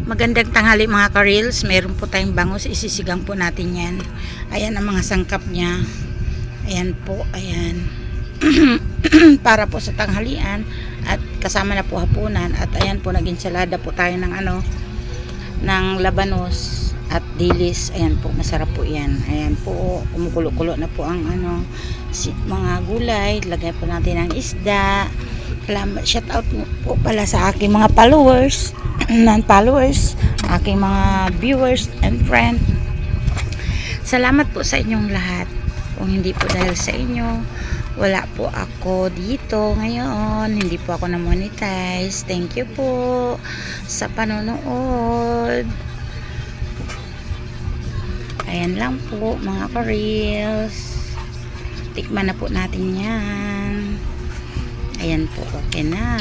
Magandang tanghali mga ka-reels. Meron po tayong bangus. Isisigang po natin yan. Ayan ang mga sangkap niya. Ayan po. Ayan. Para po sa tanghalian. At kasama na po hapunan. At ayan po, nag-ensalada po tayo ng ng labanos at dilis. Ayan po, masarap po yan. Ayan po, kumukulo-kulo na po ang mga gulay. Lagay po natin ang isda. Shout out po pala sa aking mga followers, non-followers, aking mga viewers and friends. Salamat po sa inyong lahat. Kung hindi po dahil sa inyo, wala po ako dito ngayon. Hindi po ako na-monetize. Thank you po sa panonood. Ayan lang po mga ka-reels. Tikman na po natin yan. Ayan po, okay na.